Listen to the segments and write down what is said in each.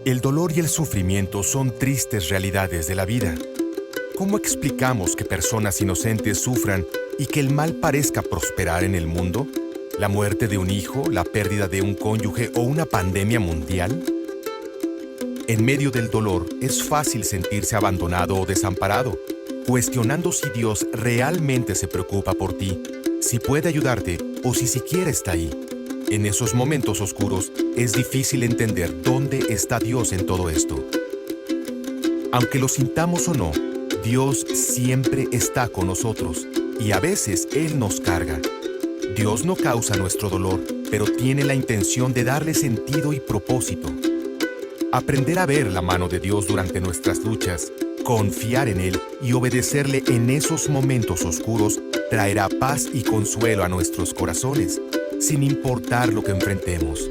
El dolor y el sufrimiento son tristes realidades de la vida. ¿Cómo explicamos que personas inocentes sufran y que el mal parezca prosperar en el mundo? ¿La muerte de un hijo, la pérdida de un cónyuge o una pandemia mundial? En medio del dolor es fácil sentirse abandonado o desamparado, cuestionando si Dios realmente se preocupa por ti, si puede ayudarte o si siquiera está ahí. En esos momentos oscuros es difícil entender dónde está Dios en todo esto. Aunque lo sintamos o no, Dios siempre está con nosotros y a veces Él nos carga. Dios no causa nuestro dolor, pero tiene la intención de darle sentido y propósito. Aprender a ver la mano de Dios durante nuestras luchas, confiar en Él y obedecerle en esos momentos oscuros traerá paz y consuelo a nuestros corazones, sin importar lo que enfrentemos.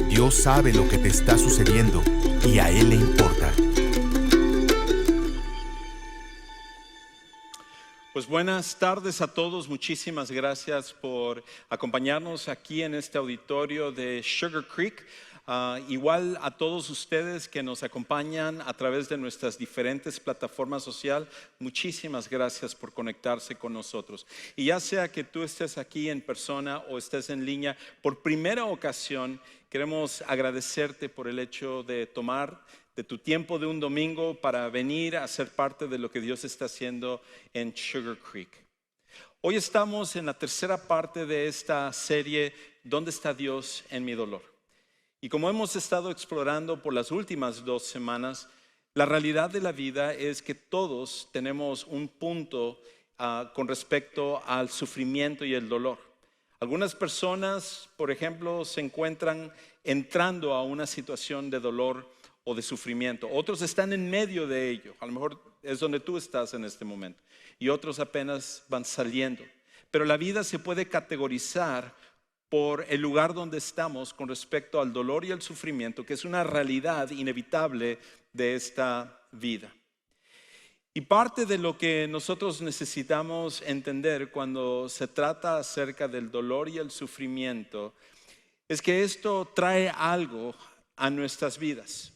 Dios sabe lo que te está sucediendo y a Él le importa. Pues buenas tardes a todos, muchísimas gracias por acompañarnos aquí en este auditorio de Sugar Creek. Igual a todos ustedes que nos acompañan a través de nuestras diferentes plataformas sociales, muchísimas gracias por conectarse con nosotros. Y ya sea que tú estés aquí en persona o estés en línea, por primera ocasión queremos agradecerte por el hecho de tomar de tu tiempo de un domingo para venir a ser parte de lo que Dios está haciendo en Sugar Creek. Hoy estamos en la tercera parte de esta serie, ¿Dónde está Dios en mi dolor? Y como hemos estado explorando por las últimas 2 semanas, la realidad de la vida es que todos tenemos un punto con respecto al sufrimiento y el dolor. Algunas personas, por ejemplo, se encuentran entrando a una situación de dolor o de sufrimiento. Otros están en medio de ello. A lo mejor es donde tú estás en este momento. Y otros apenas van saliendo. Pero la vida se puede categorizar por el lugar donde estamos con respecto al dolor y al sufrimiento, que es una realidad inevitable de esta vida. Y parte de lo que nosotros necesitamos entender cuando se trata acerca del dolor y el sufrimiento es que esto trae algo a nuestras vidas.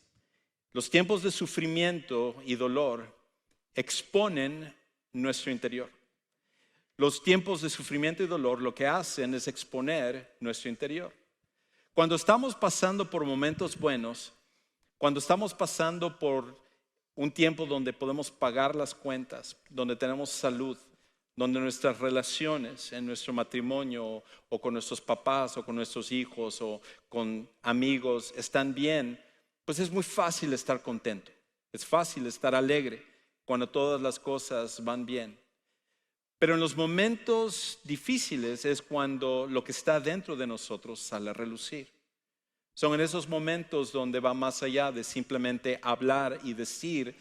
Los tiempos de sufrimiento y dolor exponen nuestro interior. Los tiempos de sufrimiento y dolor lo que hacen es exponer nuestro interior. Cuando estamos pasando por momentos buenos, cuando estamos pasando por un tiempo donde podemos pagar las cuentas, donde tenemos salud, donde nuestras relaciones en nuestro matrimonio o con nuestros papás o con nuestros hijos o con amigos están bien, pues es muy fácil estar contento, es fácil estar alegre cuando todas las cosas van bien. Pero en los momentos difíciles es cuando lo que está dentro de nosotros sale a relucir. Son en esos momentos donde va más allá de simplemente hablar y decir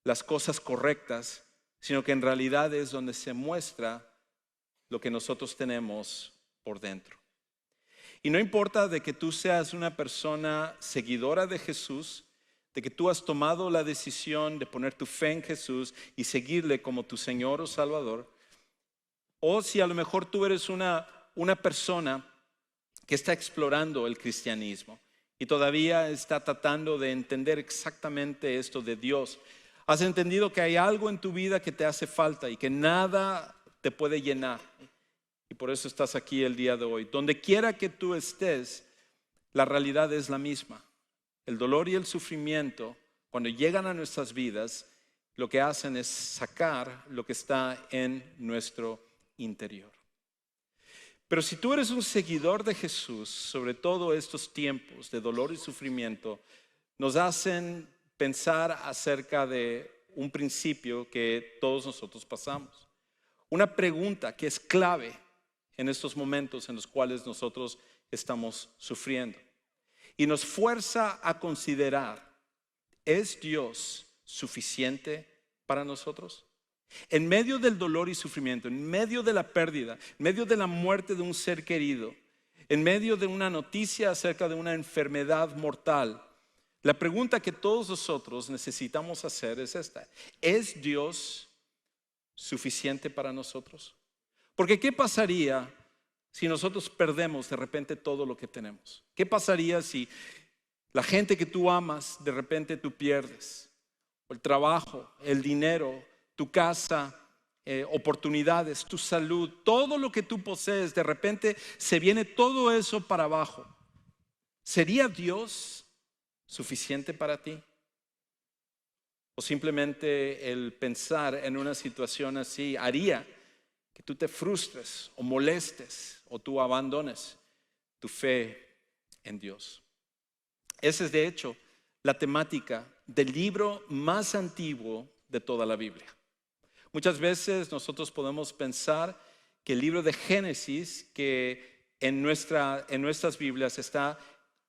las cosas correctas, sino que en realidad es donde se muestra lo que nosotros tenemos por dentro. Y no importa de que tú seas una persona seguidora de Jesús, de que tú has tomado la decisión de poner tu fe en Jesús y seguirle como tu Señor o Salvador, o si a lo mejor tú eres una persona que está explorando el cristianismo y todavía está tratando de entender exactamente esto de Dios. Has entendido que hay algo en tu vida que te hace falta y que nada te puede llenar. Y por eso estás aquí el día de hoy. Donde quiera que tú estés, la realidad es la misma. El dolor y el sufrimiento, cuando llegan a nuestras vidas, lo que hacen es sacar lo que está en nuestro interior. Pero si tú eres un seguidor de Jesús, sobre todo estos tiempos de dolor y sufrimiento nos hacen pensar acerca de un principio que todos nosotros pasamos. Una pregunta que es clave en estos momentos en los cuales nosotros estamos sufriendo. Y nos fuerza a considerar, ¿es Dios suficiente para nosotros? En medio del dolor y sufrimiento, en medio de la pérdida, en medio de la muerte de un ser querido, en medio de una noticia acerca de una enfermedad mortal, la pregunta que todos nosotros necesitamos hacer es esta: ¿es Dios suficiente para nosotros? Porque ¿qué pasaría si nosotros perdemos de repente todo lo que tenemos? ¿Qué pasaría si La gente que tú amas, de repente tú pierdes. O el trabajo, el dinero, tu casa, oportunidades, tu salud, todo lo que tú posees, de repente se viene todo eso para abajo. ¿Sería Dios suficiente para ti? ¿O simplemente el pensar en una situación así haría que tú te frustres o molestes o tú abandones tu fe en Dios? Esa es de hecho la temática del libro más antiguo de toda la Biblia. Muchas veces nosotros podemos pensar que el libro de Génesis, que en nuestras Biblias está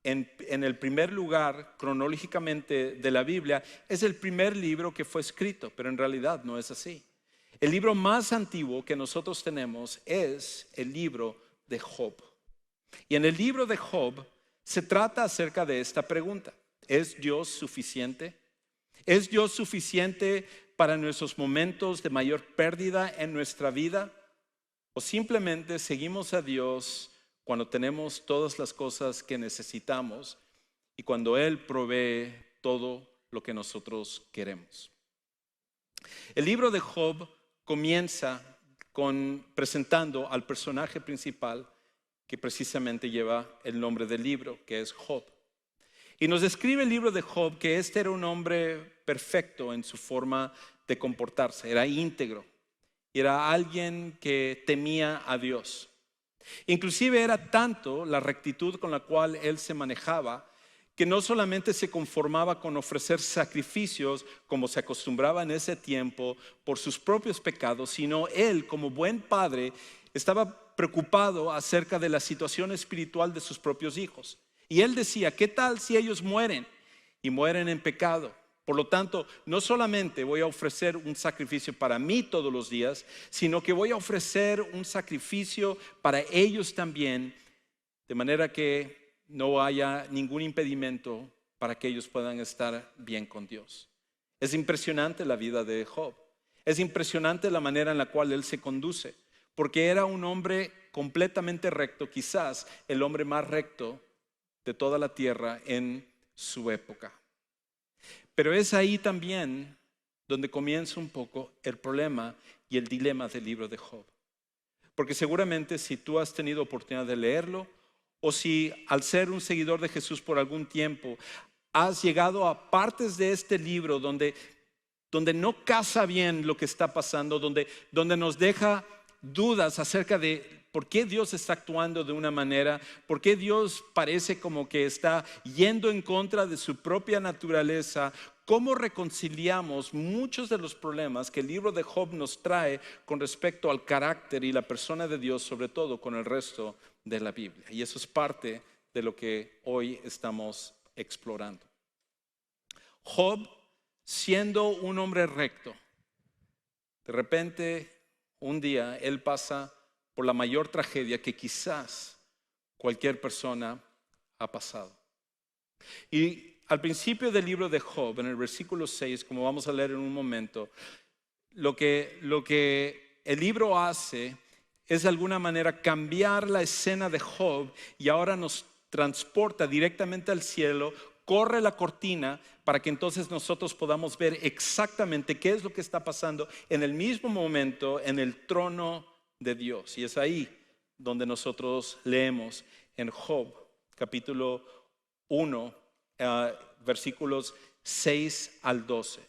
en el primer lugar cronológicamente de la Biblia, es el primer libro que fue escrito, pero en realidad no es así. El libro más antiguo que nosotros tenemos es el libro de Job. Y en el libro de Job se trata acerca de esta pregunta: ¿es Dios suficiente? ¿Es Dios suficiente para nuestros momentos de mayor pérdida en nuestra vida? ¿O simplemente seguimos a Dios cuando tenemos todas las cosas que necesitamos y cuando Él provee todo lo que nosotros queremos? El libro de Job comienza presentando al personaje principal que precisamente lleva el nombre del libro, que es Job. Y nos describe el libro de Job que este era un hombre perfecto en su forma de comportarse, era íntegro, era alguien que temía a Dios. Inclusive era tanto la rectitud con la cual él se manejaba, que no solamente se conformaba con ofrecer sacrificios como se acostumbraba en ese tiempo por sus propios pecados, sino él, como buen padre, estaba preocupado acerca de la situación espiritual de sus propios hijos. Y él decía: ¿qué tal si ellos mueren y mueren en pecado? Por lo tanto, no solamente voy a ofrecer un sacrificio para mí todos los días, sino que voy a ofrecer un sacrificio para ellos también, de manera que no haya ningún impedimento para que ellos puedan estar bien con Dios. Es impresionante la vida de Job. Es impresionante la manera en la cual él se conduce, porque era un hombre completamente recto, quizás el hombre más recto de toda la tierra en su época. Pero es ahí también donde comienza un poco el problema y el dilema del libro de Job. Porque seguramente si tú has tenido oportunidad de leerlo, o si al ser un seguidor de Jesús por algún tiempo has llegado a partes de este libro donde no casa bien lo que está pasando, donde nos deja dudas acerca de por qué Dios está actuando de una manera, por qué Dios parece como que está yendo en contra de su propia naturaleza. ¿Cómo reconciliamos muchos de los problemas que el libro de Job nos trae con respecto al carácter y la persona de Dios, sobre todo con el resto de la Biblia? Y eso es parte de lo que hoy estamos explorando. Job, siendo un hombre recto, de repente un día él pasa por la mayor tragedia que quizás cualquier persona ha pasado. Y al principio del libro de Job, en el versículo 6, como vamos a leer en un momento, lo que el libro hace es de alguna manera cambiar la escena de Job y ahora nos transporta directamente al cielo, corre la cortina para que entonces nosotros podamos ver exactamente qué es lo que está pasando en el mismo momento en el trono de Dios. Y es ahí donde nosotros leemos en Job capítulo 1, versículos 6 al 12.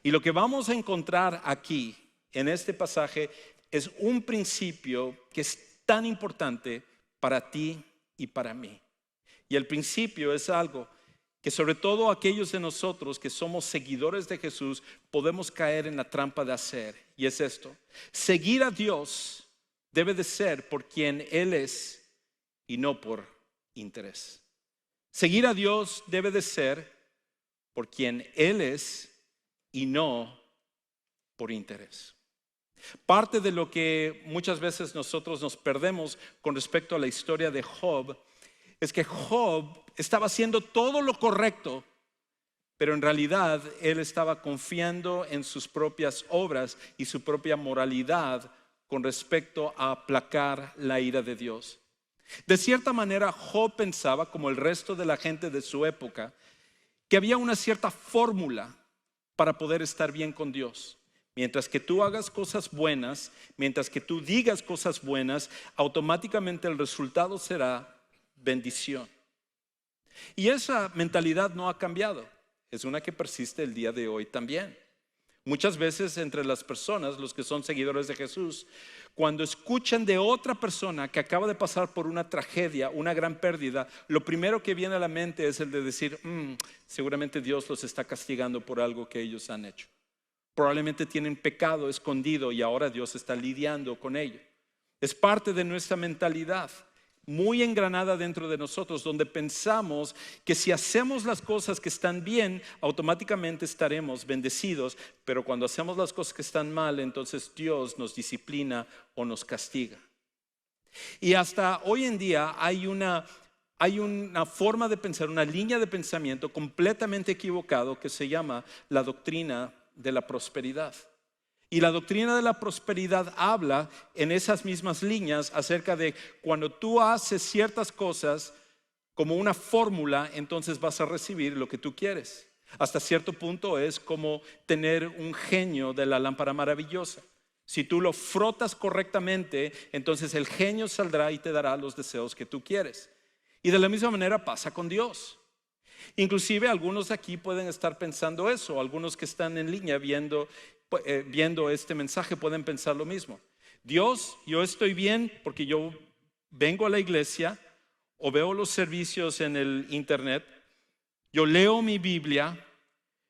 Y lo que vamos a encontrar aquí en este pasaje es un principio que es tan importante para ti y para mí. Y el principio es algo que sobre todo aquellos de nosotros que somos seguidores de Jesús podemos caer en la trampa de hacer. Y es esto: seguir a Dios debe de ser por quien Él es y no por interés. Seguir a Dios debe de ser por quien Él es y no por interés. Parte de lo que muchas veces nosotros nos perdemos con respecto a la historia de Job es que Job estaba haciendo todo lo correcto, pero en realidad él estaba confiando en sus propias obras y su propia moralidad con respecto a aplacar la ira de Dios. De cierta manera, Job pensaba, como el resto de la gente de su época, que había una cierta fórmula para poder estar bien con Dios. Mientras que tú hagas cosas buenas, mientras que tú digas cosas buenas, automáticamente el resultado será bendición. Y esa mentalidad no ha cambiado. Es una que persiste el día de hoy también. Muchas veces entre las personas, los que son seguidores de Jesús, cuando escuchan de otra persona que acaba de pasar por una tragedia, una gran pérdida, lo primero que viene a la mente es el de decir, seguramente Dios los está castigando por algo que ellos han hecho. Probablemente tienen pecado escondido y ahora Dios está lidiando con ello. Es parte de nuestra mentalidad, muy engranada dentro de nosotros, donde pensamos que si hacemos las cosas que están bien, automáticamente estaremos bendecidos, pero cuando hacemos las cosas que están mal, entonces Dios nos disciplina o nos castiga. Y hasta hoy en día hay una forma de pensar, una línea de pensamiento completamente equivocado que se llama la doctrina de la prosperidad. Y la doctrina de la prosperidad habla en esas mismas líneas acerca de cuando tú haces ciertas cosas como una fórmula, entonces vas a recibir lo que tú quieres. Hasta cierto punto es como tener un genio de la lámpara maravillosa. Si tú lo frotas correctamente, entonces el genio saldrá y te dará los deseos que tú quieres. Y de la misma manera pasa con Dios. Inclusive algunos de aquí pueden estar pensando eso, algunos que están en línea viendo este mensaje pueden pensar lo mismo. Dios, yo estoy bien porque yo vengo a la iglesia o veo los servicios en el internet, yo leo mi Biblia,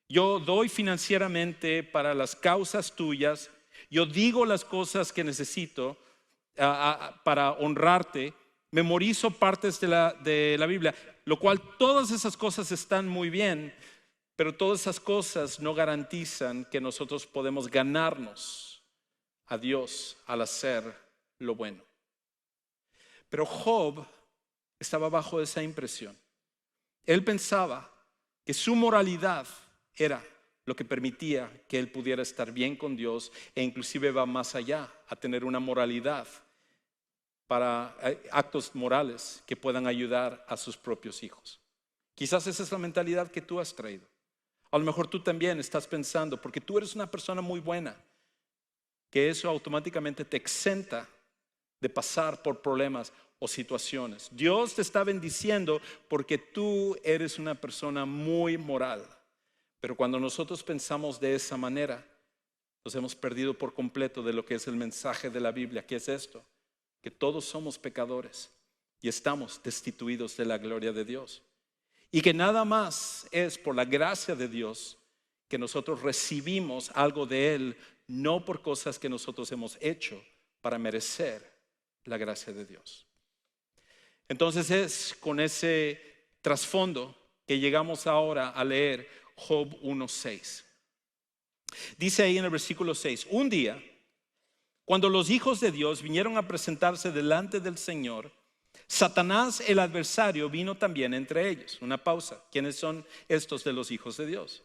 yo doy financieramente para las causas tuyas, yo digo las cosas que necesito para honrarte, memorizo partes de la Biblia, lo cual todas esas cosas están muy bien. Pero todas esas cosas no garantizan que nosotros podemos ganarnos a Dios al hacer lo bueno. Pero Job estaba bajo esa impresión. Él pensaba que su moralidad era lo que permitía que él pudiera estar bien con Dios e inclusive va más allá a tener una moralidad para actos morales que puedan ayudar a sus propios hijos. Quizás esa es la mentalidad que tú has traído. A lo mejor tú también estás pensando, porque tú eres una persona muy buena, que eso automáticamente te exenta de pasar por problemas o situaciones. Dios te está bendiciendo porque tú eres una persona muy moral. Pero cuando nosotros pensamos de esa manera, nos hemos perdido por completo de lo que es el mensaje de la Biblia, que es esto, que todos somos pecadores y estamos destituidos de la gloria de Dios. Y que nada más es por la gracia de Dios que nosotros recibimos algo de Él, no por cosas que nosotros hemos hecho para merecer la gracia de Dios. Entonces es con ese trasfondo que llegamos ahora a leer Job 1:6. Dice ahí en el versículo 6, un día, cuando los hijos de Dios vinieron a presentarse delante del Señor, Satanás, el adversario, vino también entre ellos. Una pausa. ¿Quiénes son estos de los hijos de Dios?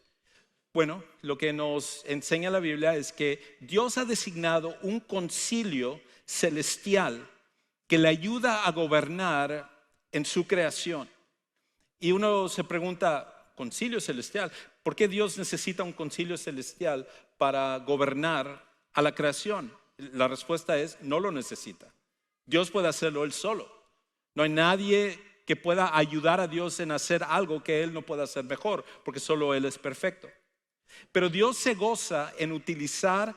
Bueno, lo que nos enseña la Biblia es que Dios ha designado un concilio celestial que le ayuda a gobernar en su creación. Y uno se pregunta, concilio celestial, ¿por qué Dios necesita un concilio celestial para gobernar a la creación? La respuesta es, no lo necesita. Dios puede hacerlo Él solo. No hay nadie que pueda ayudar a Dios en hacer algo que Él no pueda hacer mejor, porque solo Él es perfecto. Pero Dios se goza en utilizar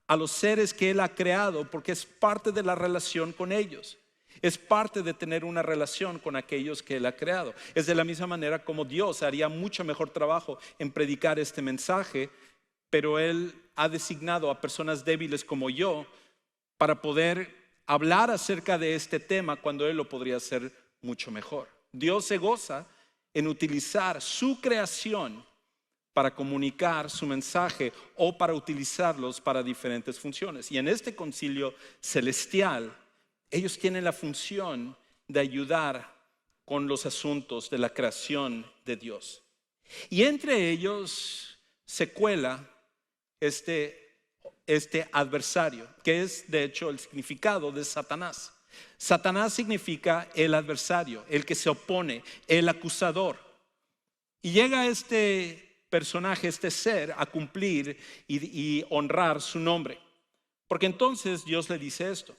a los seres que Él ha creado porque es parte de la relación con ellos. Es parte de tener una relación con aquellos que Él ha creado. Es de la misma manera como Dios haría mucho mejor trabajo en predicar este mensaje, pero Él ha designado a personas débiles como yo para poder hablar acerca de este tema cuando Él lo podría hacer mucho mejor. Dios se goza en utilizar su creación para comunicar su mensaje o para utilizarlos para diferentes funciones. Y en este concilio celestial, ellos tienen la función de ayudar con los asuntos de la creación de Dios. Y entre ellos se cuela este adversario, que es de hecho el significado de Satanás. Satanás significa el adversario, el que se opone, el acusador. Y llega este personaje, este ser, a cumplir y honrar su nombre. Porque entonces Dios le dice esto.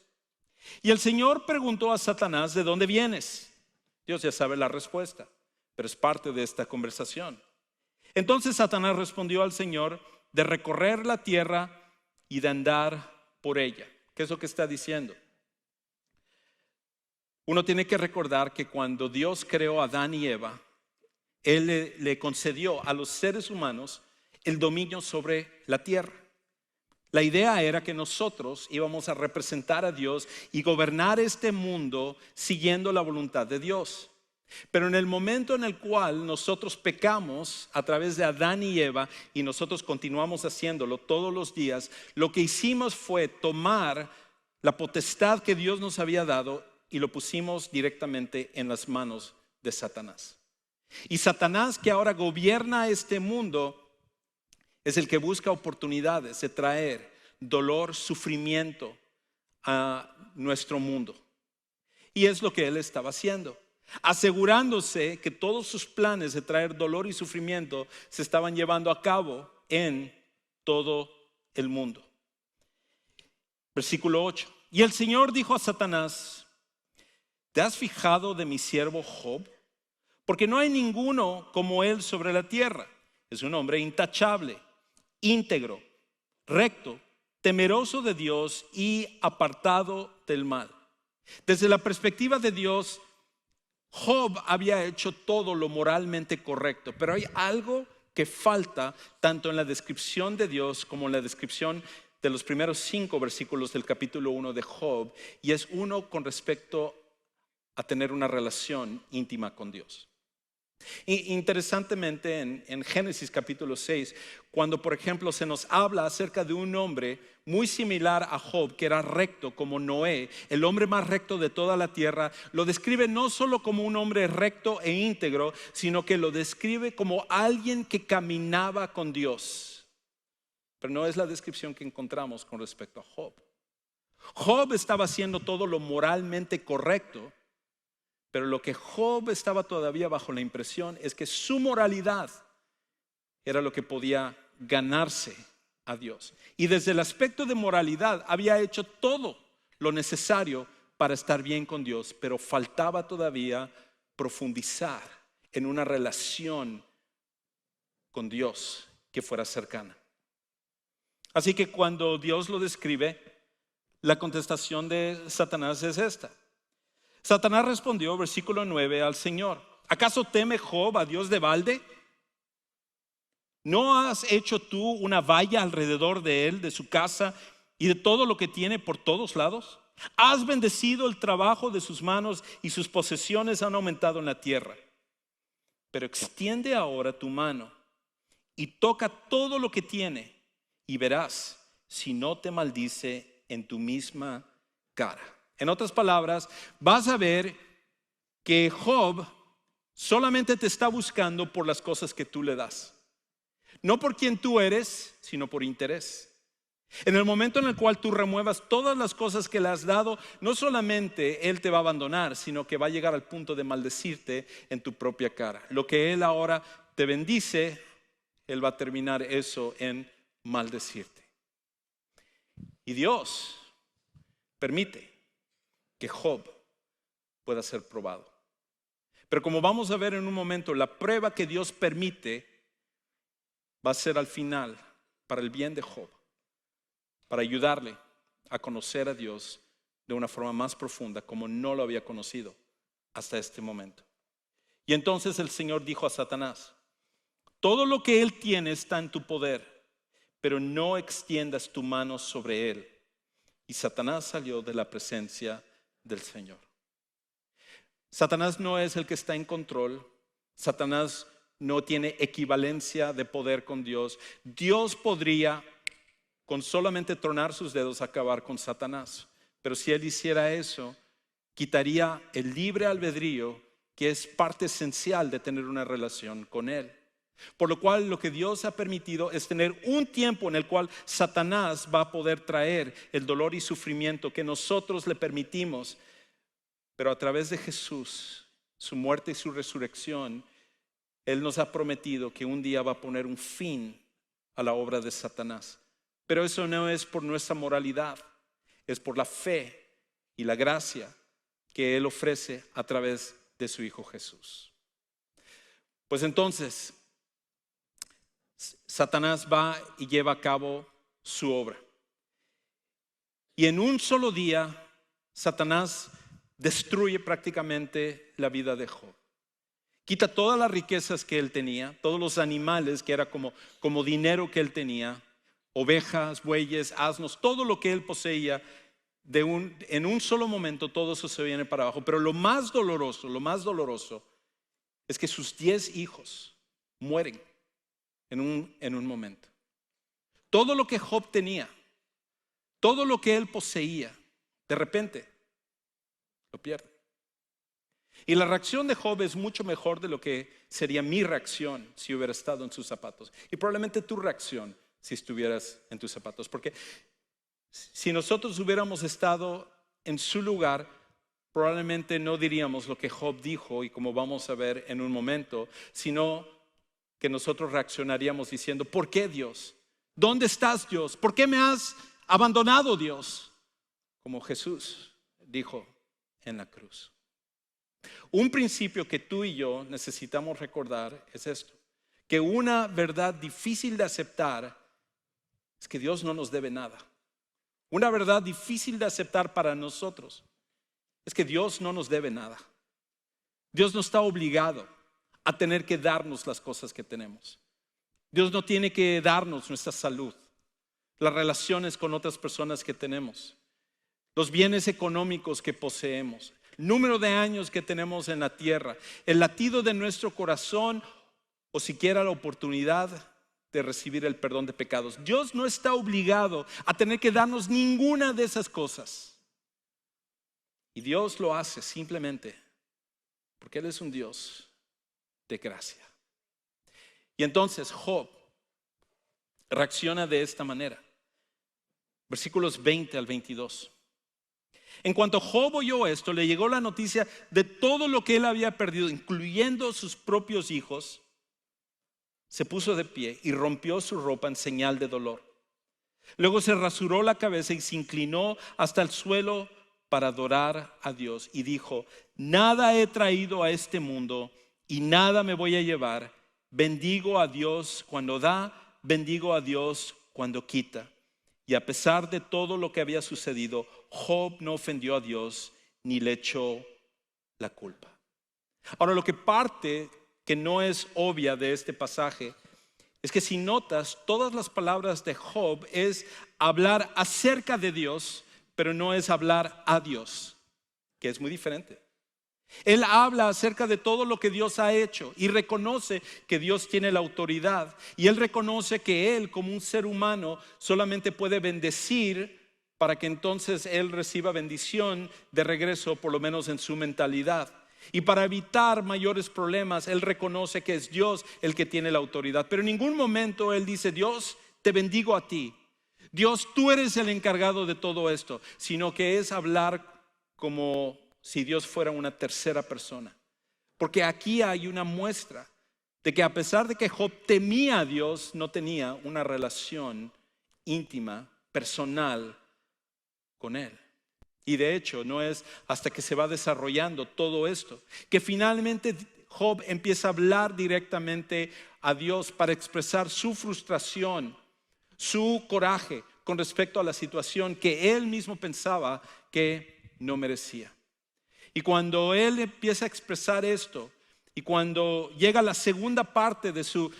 Y el Señor preguntó a Satanás, ¿de dónde vienes? Dios ya sabe la respuesta, pero es parte de esta conversación. Entonces Satanás respondió al Señor, de recorrer la tierra y de andar por ella. ¿Qué es lo que está diciendo? Uno tiene que recordar que cuando Dios creó a Adán y Eva, Él le concedió a los seres humanos el dominio sobre la tierra. La idea era que nosotros íbamos a representar a Dios y gobernar este mundo siguiendo la voluntad de Dios. Pero en el momento en el cual nosotros pecamos a través de Adán y Eva, y nosotros continuamos haciéndolo todos los días, lo que hicimos fue tomar la potestad que Dios nos había dado y lo pusimos directamente en las manos de Satanás. Y Satanás, que ahora gobierna este mundo, es el que busca oportunidades de traer dolor, sufrimiento a nuestro mundo. Y es lo que él estaba haciendo, asegurándose que todos sus planes de traer dolor y sufrimiento se estaban llevando a cabo en todo el mundo. Versículo 8. Y el Señor dijo a Satanás, ¿te has fijado de mi siervo Job? Porque no hay ninguno como él sobre la tierra. Es un hombre intachable, íntegro, recto, temeroso de Dios y apartado del mal. Desde la perspectiva de Dios, Job había hecho todo lo moralmente correcto, pero hay algo que falta tanto en la descripción de Dios como en la descripción de los primeros 5 versículos del capítulo 1 de Job, y es uno con respecto a tener una relación íntima con Dios. Interesantemente, en Génesis capítulo 6, cuando por ejemplo se nos habla acerca de un hombre muy similar a Job, que era recto como Noé, el hombre más recto de toda la tierra, lo describe no solo como un hombre recto e íntegro, sino que lo describe como alguien que caminaba con Dios. Pero no es la descripción que encontramos con respecto a Job. Job estaba haciendo todo lo moralmente correcto, pero lo que Job estaba todavía bajo la impresión es que su moralidad era lo que podía ganarse a Dios. Y desde el aspecto de moralidad había hecho todo lo necesario para estar bien con Dios, pero faltaba todavía profundizar en una relación con Dios que fuera cercana. Así que cuando Dios lo describe, la contestación de Satanás es esta. Satanás respondió, versículo 9, al Señor: ¿acaso teme Job a Dios de balde? ¿No has hecho tú una valla alrededor de él, de su casa y de todo lo que tiene por todos lados? ¿Has bendecido el trabajo de sus manos y sus posesiones han aumentado en la tierra? Pero extiende ahora tu mano y toca todo lo que tiene y verás si no te maldice en tu misma cara. En otras palabras, vas a ver que Job solamente te está buscando por las cosas que tú le das. No por quien tú eres, sino por interés. En el momento en el cual tú remuevas todas las cosas que le has dado, no solamente él te va a abandonar, sino que va a llegar al punto de maldecirte en tu propia cara. Lo que él ahora te bendice, él va a terminar eso en maldecirte. Y Dios permite que Job pueda ser probado. Pero como vamos a ver en un momento, la prueba que Dios permite va a ser al final para el bien de Job, para ayudarle a conocer a Dios de una forma más profunda como no lo había conocido hasta este momento. Y entonces el Señor dijo a Satanás: todo lo que él tiene está en tu poder, pero no extiendas tu mano sobre él. Y Satanás salió de la presencia del Señor. Satanás no es el que está en control. Satanás no tiene equivalencia de poder con Dios. Dios podría, con solamente tronar sus dedos, acabar con Satanás. Pero si él hiciera eso, quitaría el libre albedrío, que es parte esencial de tener una relación con él. Por lo cual lo que Dios ha permitido es tener un tiempo en el cual Satanás va a poder traer el dolor y sufrimiento que nosotros le permitimos, pero a través de Jesús, su muerte y su resurrección, Él nos ha prometido que un día va a poner un fin a la obra de Satanás. Pero eso no es por nuestra moralidad, es por la fe y la gracia que Él ofrece a través de su Hijo Jesús. Pues entonces, Satanás va y lleva a cabo su obra. Y en un solo día, Satanás destruye prácticamente la vida de Job. Quita todas las riquezas que él tenía, todos los animales que era como dinero que él tenía, ovejas, bueyes, asnos, todo lo que él poseía, en un solo momento todo eso se viene para abajo. Pero lo más doloroso es que sus 10 hijos mueren en un momento. Todo lo que Job tenía, todo lo que él poseía, de repente lo pierde. Y la reacción de Job es mucho mejor de lo que sería mi reacción si hubiera estado en sus zapatos. Y probablemente tu reacción si estuvieras en tus zapatos. Porque si nosotros hubiéramos estado en su lugar, probablemente no diríamos lo que Job dijo y como vamos a ver en un momento, sino que nosotros reaccionaríamos diciendo: ¿por qué, Dios? ¿Dónde estás, Dios? ¿Por qué me has abandonado, Dios? Como Jesús dijo en la cruz. Un principio que tú y yo necesitamos recordar es esto: que una verdad difícil de aceptar es que Dios no nos debe nada. Una verdad difícil de aceptar para nosotros es que Dios no nos debe nada. Dios no está obligado a tener que darnos las cosas que tenemos. Dios no tiene que darnos nuestra salud, las relaciones con otras personas que tenemos, los bienes económicos que poseemos, el número de años que tenemos en la tierra, el latido de nuestro corazón o siquiera la oportunidad de recibir el perdón de pecados. Dios no está obligado a tener que darnos ninguna de esas cosas. Y Dios lo hace simplemente porque Él es un Dios de gracia. Y entonces Job reacciona de esta manera. Versículos 20 al 22. En cuanto Job oyó esto, le llegó la noticia de todo lo que él había perdido, incluyendo sus propios hijos. Se puso de pie y rompió su ropa en señal de dolor. Luego se rasuró la cabeza y se inclinó hasta el suelo para adorar a Dios. Y dijo: nada he traído a este mundo y nada me voy a llevar. Bendigo a Dios cuando da, bendigo a Dios cuando quita. Y a pesar de todo lo que había sucedido, Job no ofendió a Dios ni le echó la culpa. Ahora, lo que parte que no es obvia de este pasaje es que si notas, todas las palabras de Job es hablar acerca de Dios, pero no es hablar a Dios, que es muy diferente. Él habla acerca de todo lo que Dios ha hecho y reconoce que Dios tiene la autoridad. Y él reconoce que él, como un ser humano, solamente puede bendecir para que entonces él reciba bendición de regreso, por lo menos en su mentalidad. Y para evitar mayores problemas, él reconoce que es Dios el que tiene la autoridad. Pero en ningún momento él dice: Dios, te bendigo a ti. Dios, tú eres el encargado de todo esto. Sino que es hablar como si Dios fuera una tercera persona. Porque aquí hay una muestra de que a pesar de que Job temía a Dios, no tenía una relación íntima, personal con Él. Y de hecho no es hasta que se va desarrollando todo esto que finalmente Job empieza a hablar directamente a Dios para expresar su frustración, su coraje con respecto a la situación que él mismo pensaba que no merecía. Y cuando él empieza a expresar esto, y cuando llega la segunda parte de su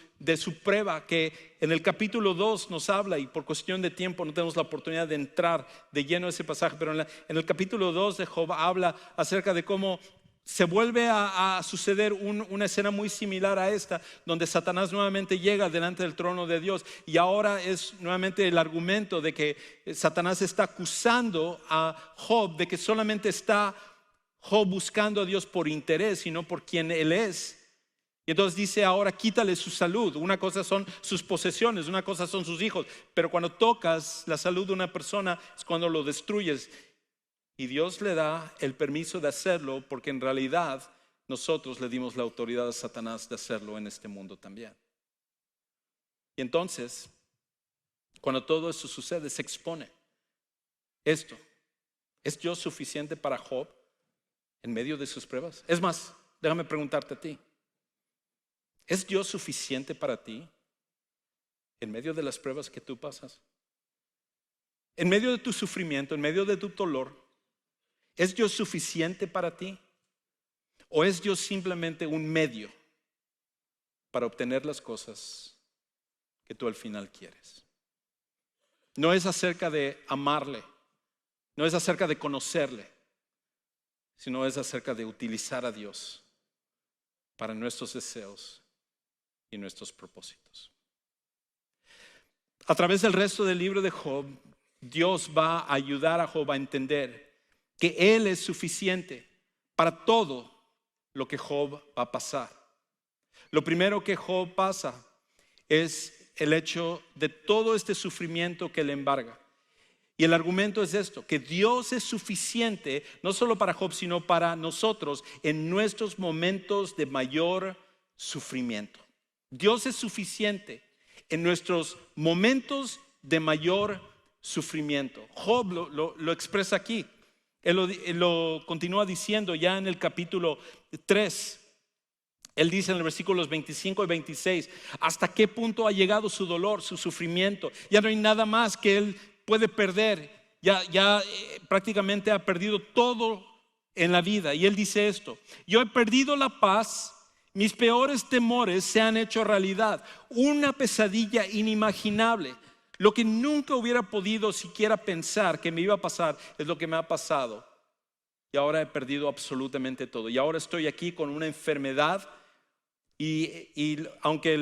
prueba, que en el capítulo 2 nos habla, y por cuestión de tiempo no tenemos la oportunidad de entrar de lleno a ese pasaje, pero en el capítulo 2 de Job habla acerca de cómo se vuelve a suceder una escena muy similar a esta, donde Satanás nuevamente llega delante del trono de Dios. Y ahora es nuevamente el argumento de que Satanás está acusando a Job de que solamente está Job buscando a Dios por interés y no por quien él es. Y entonces dice: ahora quítale su salud. Una cosa son sus posesiones, una cosa son sus hijos, pero cuando tocas la salud de una persona es cuando lo destruyes. Y Dios le da el permiso de hacerlo porque en realidad nosotros le dimos la autoridad a Satanás de hacerlo en este mundo también. Y entonces, cuando todo eso sucede, se expone esto. ¿Es Dios suficiente para Job en medio de sus pruebas? Es más, déjame preguntarte a ti. ¿Es Dios suficiente para ti en medio de las pruebas que tú pasas? En medio de tu sufrimiento, en medio de tu dolor, ¿es Dios suficiente para ti? ¿O es Dios simplemente un medio para obtener las cosas que tú al final quieres? No es acerca de amarle, no es acerca de conocerle, sino es acerca de utilizar a Dios para nuestros deseos y nuestros propósitos. A través del resto del libro de Job, Dios va a ayudar a Job a entender que Él es suficiente para todo lo que Job va a pasar. Lo primero que Job pasa es el hecho de todo este sufrimiento que le embarga. Y el argumento es esto, que Dios es suficiente no solo para Job, sino para nosotros en nuestros momentos de mayor sufrimiento. Dios es suficiente en nuestros momentos de mayor sufrimiento. Job lo expresa aquí. Él lo continúa diciendo ya en el capítulo 3. Él dice en los versículos 25 y 26, ¿hasta qué punto ha llegado su dolor, su sufrimiento? Ya no hay nada más que él puede perder. Ya prácticamente ha perdido todo en la vida. Y él dice esto: yo he perdido la paz, mis peores temores se han hecho realidad. Una pesadilla inimaginable. Lo que nunca hubiera podido siquiera pensar que me iba a pasar es lo que me ha pasado. Y ahora he perdido absolutamente todo. Y ahora estoy aquí con una enfermedad. Y aunque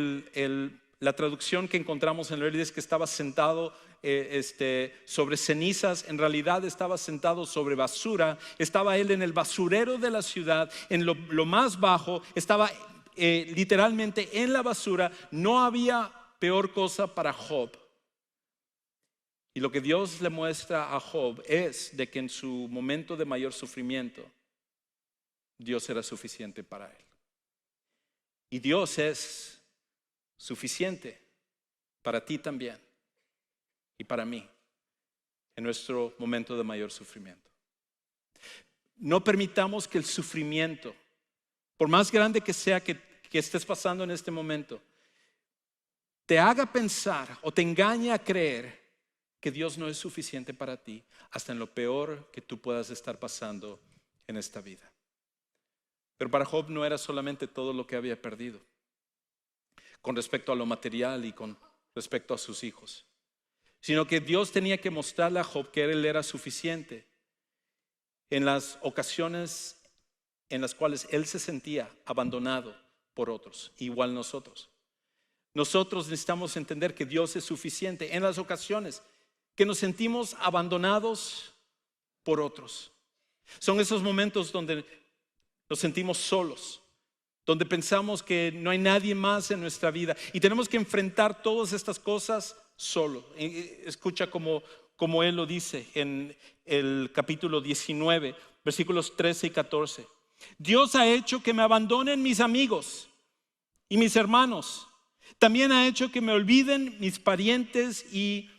la traducción que encontramos en la Biblia es que estaba sentado sobre cenizas, en realidad estaba sentado sobre basura. Estaba él en el basurero de la ciudad, en lo más bajo. Estaba literalmente en la basura. No había peor cosa para Job. Y lo que Dios le muestra a Job es de que en su momento de mayor sufrimiento, Dios era suficiente para él. Y Dios es suficiente para ti también y para mí en nuestro momento de mayor sufrimiento. No permitamos que el sufrimiento, por más grande que sea que estés pasando en este momento, te haga pensar o te engañe a creer que Dios no es suficiente para ti hasta en lo peor que tú puedas estar pasando en esta vida. Pero para Job no era solamente todo lo que había perdido con respecto a lo material y con respecto a sus hijos, sino que Dios tenía que mostrarle a Job que él era suficiente en las ocasiones en las cuales él se sentía abandonado por otros, igual nosotros. Nosotros necesitamos entender que Dios es suficiente en las ocasiones que nos sentimos abandonados por otros. Son esos momentos donde nos sentimos solos, donde pensamos que no hay nadie más en nuestra vida y tenemos que enfrentar todas estas cosas solo. Escucha como él lo dice en el capítulo 19, versículos 13 y 14. Dios ha hecho que me abandonen mis amigos y mis hermanos. También ha hecho que me olviden mis parientes y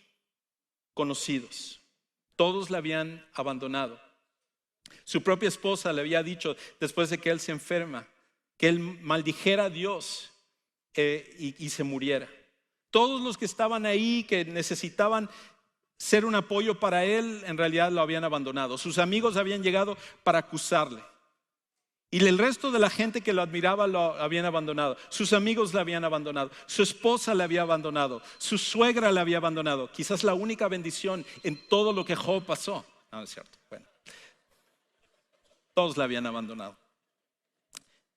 conocidos. Todos le habían abandonado. Su propia esposa le había dicho después de que él se enferma que él maldijera a Dios y se muriera. Todos los que estaban ahí que necesitaban ser un apoyo para él en realidad lo habían abandonado. Sus amigos habían llegado para acusarle y el resto de la gente que lo admiraba lo habían abandonado. Sus amigos le habían abandonado, su esposa le había abandonado, su suegra le había abandonado. Quizás la única bendición en todo lo que Job pasó. No es cierto. Bueno, todos le habían abandonado.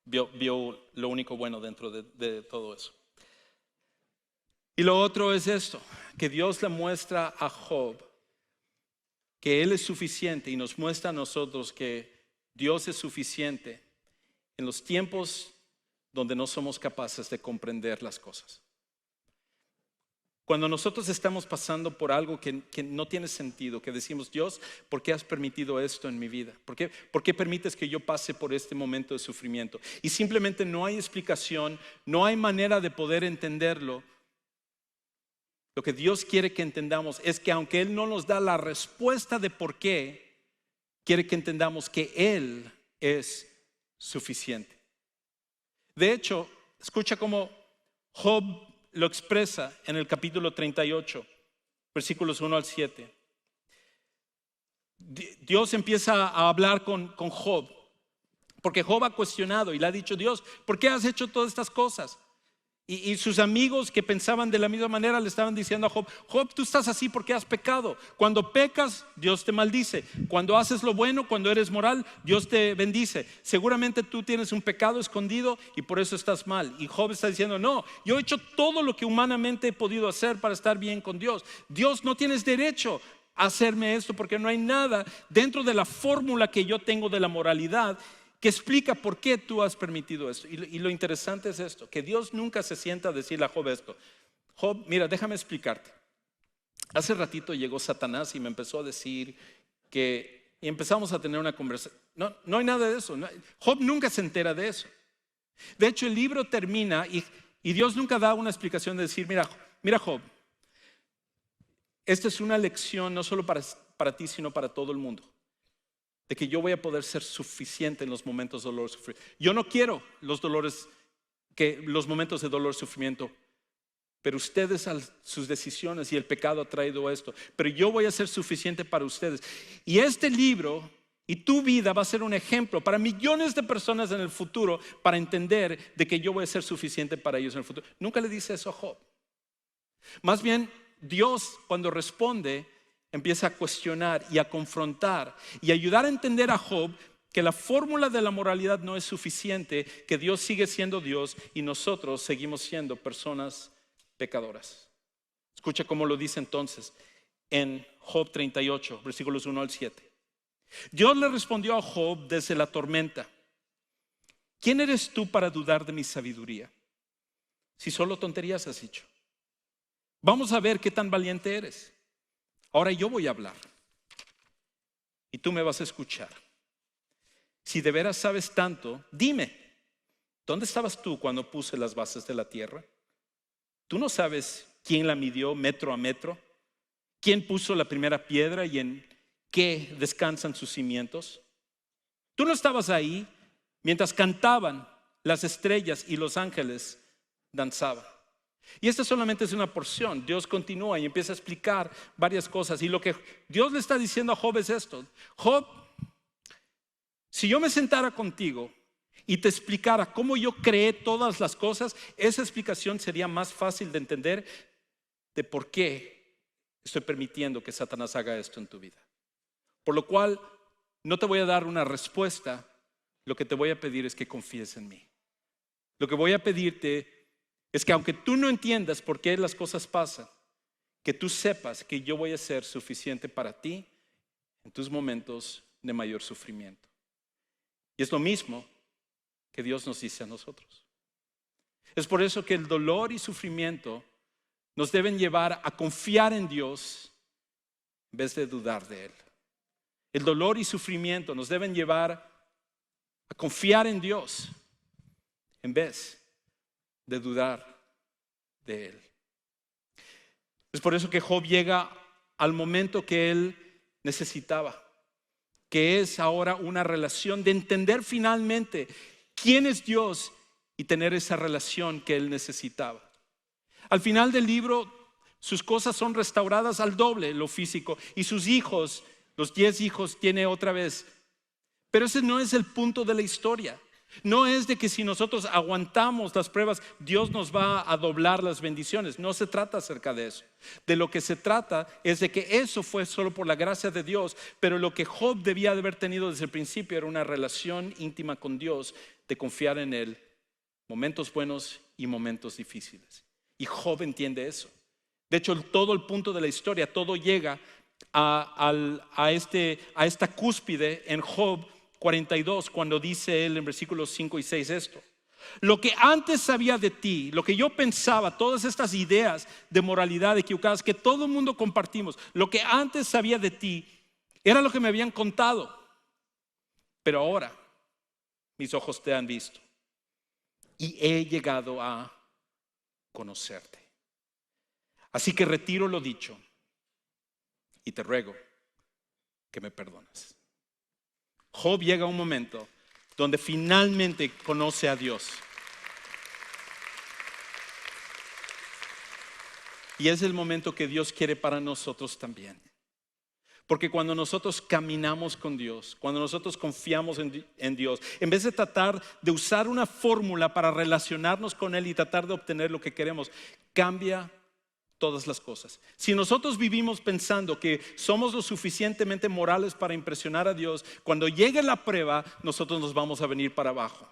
Vio lo único bueno dentro de todo eso. Y lo otro es esto, que Dios le muestra a Job que él es suficiente y nos muestra a nosotros que Dios es suficiente en los tiempos donde no somos capaces de comprender las cosas. Cuando nosotros estamos pasando por algo que no tiene sentido, que decimos, Dios, ¿por qué has permitido esto en mi vida? ¿Por qué permites que yo pase por este momento de sufrimiento? Y simplemente no hay explicación, no hay manera de poder entenderlo. Lo que Dios quiere que entendamos es que aunque Él no nos da la respuesta de por qué, quiere que entendamos que Él es suficiente. De hecho, escucha cómo Job lo expresa en el capítulo 38, versículos 1 al 7. Dios empieza a hablar con Job, porque Job ha cuestionado y le ha dicho, Dios, ¿por qué has hecho todas estas cosas? Y sus amigos que pensaban de la misma manera le estaban diciendo a Job, Job, tú estás así porque has pecado. Cuando pecas, Dios te maldice. Cuando haces lo bueno, cuando eres moral, Dios te bendice. Seguramente tú tienes un pecado escondido y por eso estás mal. Y Job está diciendo, no, yo he hecho todo lo que humanamente he podido hacer para estar bien con Dios. Dios, no tienes derecho a hacerme esto porque no hay nada dentro de la fórmula que yo tengo de la moralidad que explica por qué tú has permitido esto. Y lo interesante es esto, que Dios nunca se sienta a decirle a Job esto. Job, mira, déjame explicarte. Hace ratito llegó Satanás y me empezó a decir y empezamos a tener una conversación. No hay nada de eso. Job nunca se entera de eso. De hecho, el libro termina y Dios nunca da una explicación de decir, mira Job, esta es una lección no solo para ti, sino para todo el mundo. De que yo voy a poder ser suficiente en los momentos de dolor y sufrimiento. Yo no quiero los momentos de dolor y sufrimiento, pero ustedes, sus decisiones y el pecado ha traído esto. Pero yo voy a ser suficiente para ustedes. Y este libro y tu vida va a ser un ejemplo para millones de personas en el futuro para entender de que yo voy a ser suficiente para ellos en el futuro. Nunca le dice eso a Job. Más bien, Dios cuando responde empieza a cuestionar y a confrontar y ayudar a entender a Job que la fórmula de la moralidad no es suficiente, que Dios sigue siendo Dios y nosotros seguimos siendo personas pecadoras. Escucha cómo lo dice entonces en Job 38, versículos 1 al 7. Dios le respondió a Job desde la tormenta: ¿quién eres tú para dudar de mi sabiduría? Si solo tonterías has dicho. Vamos a ver qué tan valiente eres. Ahora yo voy a hablar y tú me vas a escuchar. Si de veras sabes tanto, dime, ¿dónde estabas tú cuando puse las bases de la tierra? ¿Tú no sabes quién la midió metro a metro? ¿Quién puso la primera piedra y en qué descansan sus cimientos? ¿Tú no estabas ahí mientras cantaban las estrellas y los ángeles danzaban? Y esta solamente es una porción. Dios continúa y empieza a explicar varias cosas. Y lo que Dios le está diciendo a Job es esto: Job, si yo me sentara contigo y te explicara cómo yo creé todas las cosas, esa explicación sería más fácil de entender de por qué estoy permitiendo que Satanás haga esto en tu vida. Por lo cual no te voy a dar una respuesta. Lo que te voy a pedir es que confíes en mí. Lo que voy a pedirte es que aunque tú no entiendas por qué las cosas pasan, que tú sepas que yo voy a ser suficiente para ti en tus momentos de mayor sufrimiento. Y es lo mismo que Dios nos dice a nosotros. Es por eso que el dolor y sufrimiento nos deben llevar a confiar en Dios en vez de dudar de Él. El dolor y sufrimiento nos deben llevar a confiar en Dios en vez de dudar de Él. Es por eso que Job llega al momento que él necesitaba, que es ahora una relación de entender finalmente quién es Dios y tener esa relación que él necesitaba. Al final del libro, sus cosas son restauradas al doble, lo físico, y sus hijos, los 10 hijos, tiene otra vez. Pero ese no es el punto de la historia. No es de que si nosotros aguantamos las pruebas, Dios nos va a doblar las bendiciones. No se trata acerca de eso. De lo que se trata es de que eso fue solo por la gracia de Dios. Pero lo que Job debía de haber tenido desde el principio era una relación íntima con Dios, de confiar en Él, momentos buenos y momentos difíciles. Y Job entiende eso. De hecho, todo el punto de la historia, todo llega a esta cúspide en Job 42, cuando dice él en versículos 5 y 6 esto: Lo que antes sabía de ti, lo que yo pensaba, todas estas ideas de moralidad equivocadas que todo el mundo compartimos, lo que antes sabía de ti era lo que me habían contado. Pero ahora mis ojos te han visto y he llegado a conocerte. Así que retiro lo dicho y te ruego que me perdones. Job llega a un momento donde finalmente conoce a Dios. Y es el momento que Dios quiere para nosotros también. Porque cuando nosotros caminamos con Dios, cuando nosotros confiamos en Dios, en vez de tratar de usar una fórmula para relacionarnos con Él y tratar de obtener lo que queremos, cambia todas las cosas. Si nosotros vivimos pensando que somos lo suficientemente morales para impresionar a Dios, cuando llegue la prueba, nosotros nos vamos a venir para abajo.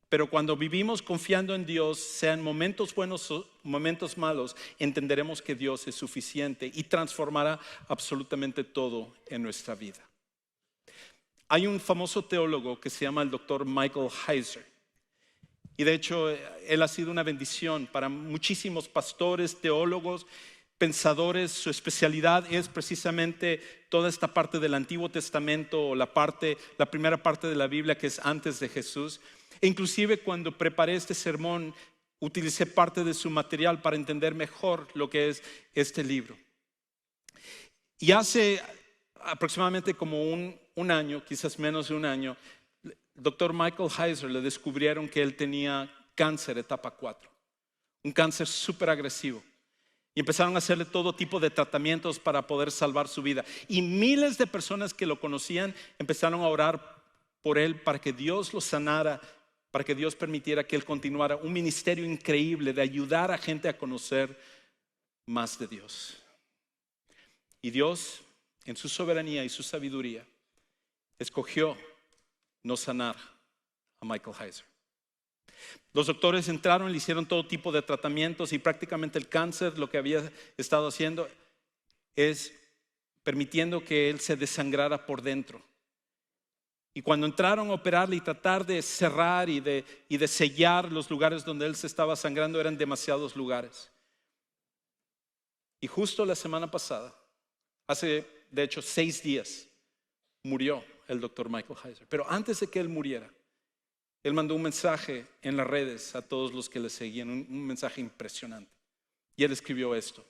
Pero cuando vivimos confiando en Dios, sean momentos buenos o momentos malos, entenderemos que Dios es suficiente y transformará absolutamente todo en nuestra vida. Hay un famoso teólogo que se llama el Dr. Michael Heiser. Y de hecho, él ha sido una bendición para muchísimos pastores, teólogos, pensadores. Su especialidad es precisamente toda esta parte del Antiguo Testamento, la primera parte de la Biblia que es antes de Jesús. E inclusive cuando preparé este sermón, utilicé parte de su material para entender mejor lo que es este libro. Y hace aproximadamente como un año, quizás menos de un año, el doctor Michael Heiser le descubrieron que él tenía cáncer etapa 4, un cáncer súper agresivo. Y empezaron a hacerle todo tipo de tratamientos para poder salvar su vida. Y miles de personas que lo conocían empezaron a orar por él para que Dios lo sanara, para que Dios permitiera que él continuara un ministerio increíble de ayudar a gente a conocer más de Dios. Y Dios, en su soberanía y su sabiduría, escogió no sanar a Michael Heiser. Los doctores entraron, le hicieron todo tipo de tratamientos y prácticamente el cáncer lo que había estado haciendo es permitiendo que él se desangrara por dentro. Y cuando entraron a operarle y tratar de cerrar y de sellar los lugares donde él se estaba sangrando, eran demasiados lugares. Y justo la semana pasada, hace de hecho 6 días, murió el doctor Michael Heiser. Pero antes de que él muriera, él mandó un mensaje en las redes a todos los que le seguían, un mensaje impresionante. Y él escribió esto.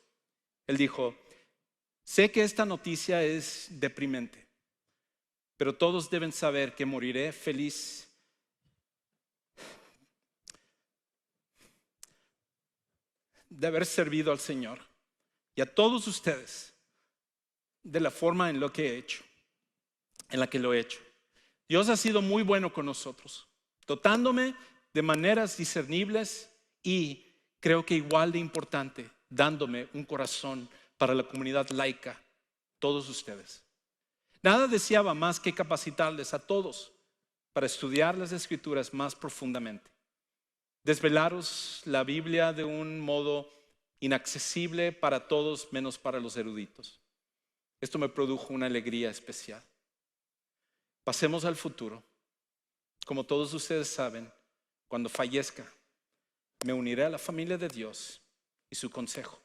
Él dijo: sé que esta noticia es deprimente, pero todos deben saber que moriré feliz de haber servido al Señor y a todos ustedes de la forma en la que lo he hecho. Dios ha sido muy bueno con nosotros, dotándome de maneras discernibles y creo que igual de importante, dándome un corazón para la comunidad laica, todos ustedes. Nada deseaba más que capacitarles a todos para estudiar las Escrituras más profundamente, desvelaros la Biblia de un modo inaccesible para todos menos para los eruditos. Esto me produjo una alegría especial. Pasemos al futuro. Como todos ustedes saben, cuando fallezca, me uniré a la familia de Dios y su consejo,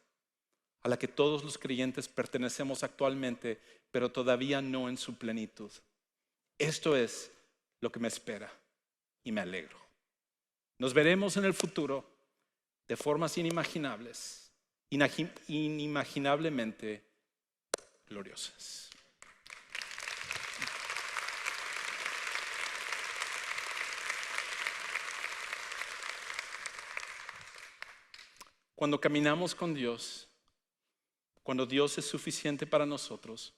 a la que todos los creyentes pertenecemos actualmente, pero todavía no en su plenitud. Esto es lo que me espera y me alegro. Nos veremos en el futuro de formas inimaginables, inimaginablemente gloriosas. Cuando caminamos con Dios, cuando Dios es suficiente para nosotros,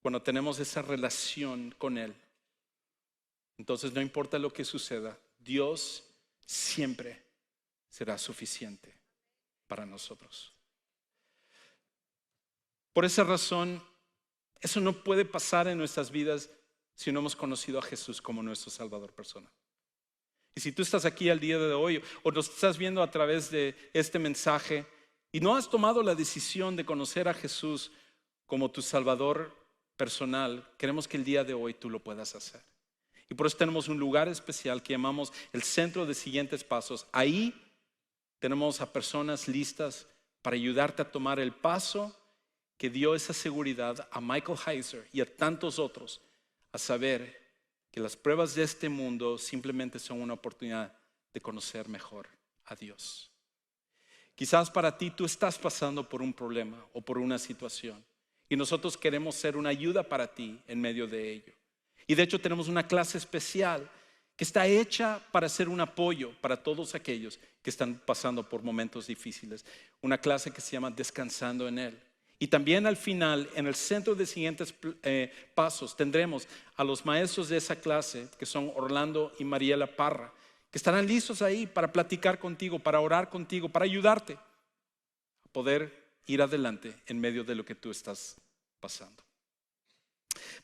cuando tenemos esa relación con Él, entonces no importa lo que suceda, Dios siempre será suficiente para nosotros. Por esa razón, eso no puede pasar en nuestras vidas si no hemos conocido a Jesús como nuestro Salvador personal. Y si tú estás aquí al día de hoy o nos estás viendo a través de este mensaje y no has tomado la decisión de conocer a Jesús como tu Salvador personal, queremos que el día de hoy tú lo puedas hacer. Y por eso tenemos un lugar especial que llamamos el Centro de Siguientes Pasos. Ahí tenemos a personas listas para ayudarte a tomar el paso que dio esa seguridad a Michael Heiser y a tantos otros a saber que las pruebas de este mundo simplemente son una oportunidad de conocer mejor a Dios. Quizás para ti tú estás pasando por un problema o por una situación y nosotros queremos ser una ayuda para ti en medio de ello. Y de hecho tenemos una clase especial que está hecha para ser un apoyo para todos aquellos que están pasando por momentos difíciles. Una clase que se llama Descansando en Él. Y también al final, en el Centro de Siguientes Pasos, tendremos a los maestros de esa clase, que son Orlando y Mariela Parra, que estarán listos ahí para platicar contigo, para orar contigo, para ayudarte a poder ir adelante en medio de lo que tú estás pasando.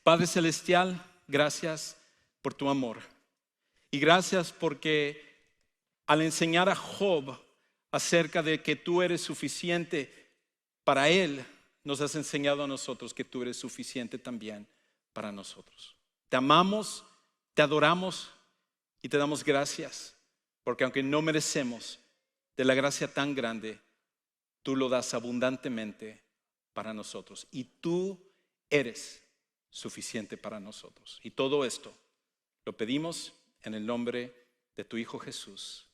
Padre Celestial, gracias por tu amor. Y gracias porque al enseñar a Job acerca de que tú eres suficiente para él, nos has enseñado a nosotros que tú eres suficiente también para nosotros. Te amamos, te adoramos y te damos gracias, porque aunque no merecemos de la gracia tan grande, tú lo das abundantemente para nosotros. Y tú eres suficiente para nosotros. Y todo esto lo pedimos en el nombre de tu Hijo Jesús.